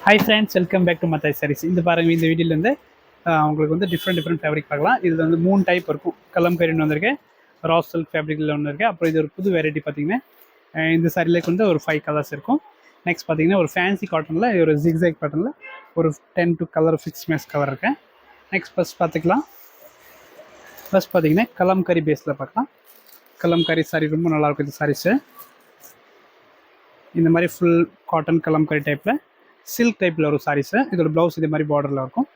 Hi friends, welcome back to Mathai Sarees. இந்த பாருங்கள், இந்த வீடியோலேருந்து உங்களுக்கு வந்து டிஃப்ரெண்ட் ஃபேப்ரிக் பார்க்கலாம். இதில் வந்து 3 டைப் இருக்கும். கலம்கரின்னு வந்திருக்கு, ரா சில்க் ஃபேப்ரிக்கில் ஒன்று இருக்குது. அப்புறம் இது ஒரு புது வெரைட்டி பார்த்தீங்கன்னா, இந்த சாரிலேக்கு வந்து ஒரு 5 கலர்ஸ் இருக்கும். நெக்ஸ்ட் பார்த்தீங்கன்னா ஒரு ஃபேன்சி காட்டனில் ஒரு ஜிக்ஸாக் பேட்டர்னில் ஒரு 10 to colour fix match colour இருக்கு. நெக்ஸ்ட் ஃபஸ்ட் பார்த்துக்கலாம். ஃபஸ்ட் பார்த்தீங்கன்னா கலம்கரி பேஸில் பார்க்கலாம். கலம்கரி சாரி ரொம்ப நல்லாயிருக்கும். இந்த சாரீஸு இந்த மாதிரி ஃபுல் காட்டன் கலம்கரி டைப்பில் சில்க் டைப்பில் ஒரு சாரீஸு. இதோட ப்ளவுஸ் இதே மாதிரி பார்டரில் இருக்கும்.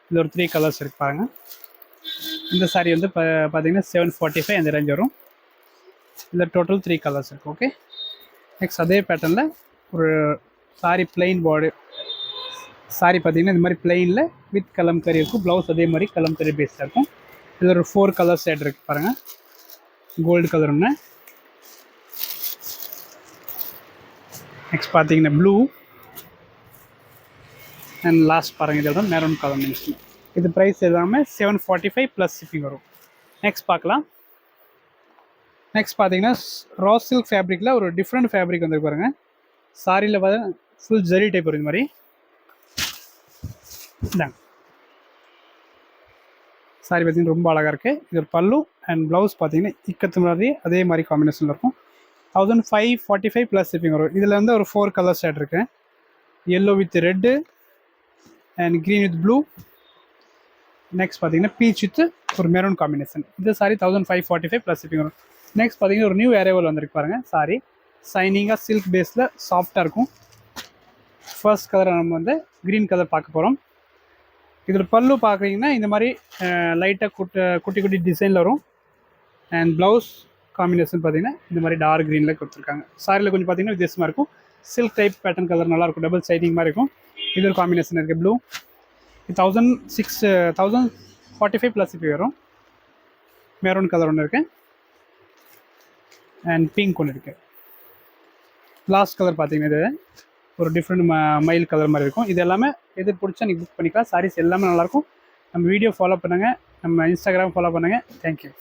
இது ஒரு 3 கலர்ஸ் இருக்கு பாருங்கள். இந்த சாரீ வந்து பார்த்தீங்கன்னா 745 அந்த ரேஞ்ச் வரும். இதில் டோட்டல் 3 கலர்ஸ் இருக்குது. ஓகே, நெக்ஸ்ட் அதே பேட்டர்னில் ஒரு சாரீ பிளெயின் பாடி சாரீ பார்த்தீங்கன்னா இந்த மாதிரி பிளெயினில் வித் கலம்கரி இருக்கும். ப்ளவுஸ் அதே மாதிரி கலம்கரி பேஸில் இருக்கும். இதில் ஒரு 4 கலர் ஷேட் இருக்குது பாருங்கள். கோல்டு கலர் ஒன்று, நெக்ஸ்ட் பார்த்தீங்கன்னா ப்ளூ அண்ட் லாஸ்ட் பாருங்கள் இதோட மெரூன் காம்பினேஷன். இது ப்ரைஸ் எல்லாமே 745 ப்ளஸ் ஷிப்பிங் வரும். நெக்ஸ்ட் பார்க்கலாம். நெக்ஸ்ட் பார்த்தீங்கன்னா ரா சில்க் ஃபேப்ரிக்கில் ஒரு டிஃப்ரெண்ட் ஃபேப்ரிக் வந்து பாருங்கள். சாரியில் பார்த்தீங்கன்னா ஃபுல் ஜெரி டைப் வரும். இந்த மாதிரி இந்தாங்க சாரி பார்த்தீங்கன்னா ரொம்ப அழகாக இருக்குது. இது ஒரு பல்லு அண்ட் ப்ளவுஸ் பார்த்தீங்கன்னா இக்கத்து மாதிரி அதே மாதிரி காம்பினேஷனில் இருக்கும். 1545 ப்ளஸ் ஷிப்பிங் வரும். இதில் வந்து ஒரு 4 கலர் ஷேட் இருக்குது. Yellow with red and green with blue. Next பார்த்தீங்கன்னா பீச் வித் ஒரு மெரூன் காம்பினேஷன். இந்த சாரி 1545 ப்ளஸ் ஷிப்பிங் வரும். நெக்ஸ்ட் பார்த்தீங்கன்னா ஒரு நியூ அரைவல் வந்திருக்கு பாருங்கள். சாரி ஷைனிங்காக சில்க் பேஸில் சாஃப்டாக இருக்கும். ஃபர்ஸ்ட் கலர் நம்ம வந்து க்ரீன் கலர் பார்க்க போகிறோம். இதில் பல்லு பார்க்குறீங்கன்னா இந்த மாதிரி லைட்டாக குட்டி குட்டி டிசைனில் வரும். அண்ட் ப்ளவுஸ் காம்பினேஷன் பார்த்தீங்கன்னா இந்த மாதிரி டார்க் க்ரீனில் கொடுத்துருக்காங்க. சாரியில் கொஞ்சம் பார்த்தீங்கன்னா வித்தியாசமாக இருக்கும். சில்க் டைப் பேட்டர்ன் கலர் நல்லாயிருக்கும். டபுள் ஷைனிங் மாதிரி இருக்கும். இது ஒரு காம்பினேஷன் இருக்குது ப்ளூ. 1045 ப்ளஸ் இப்போ வரும். மெரூன் கலர் ஒன்று இருக்குது அண்ட் பிங்க் ஒன்று இருக்குது. லாஸ்ட் கலர் பார்த்தீங்கன்னா இது ஒரு டிஃப்ரெண்ட் மயில் கலர் மாதிரி இருக்கும். இது எல்லாமே எது பிடிச்சா நீங்கள் புக் பண்ணிக்கலாம். சாரீஸ் எல்லாமே நல்லாயிருக்கும். நம்ம வீடியோ ஃபாலோ பண்ணுங்கள், நம்ம இன்ஸ்டாகிராம் ஃபாலோ பண்ணுங்கள். தேங்க்யூ.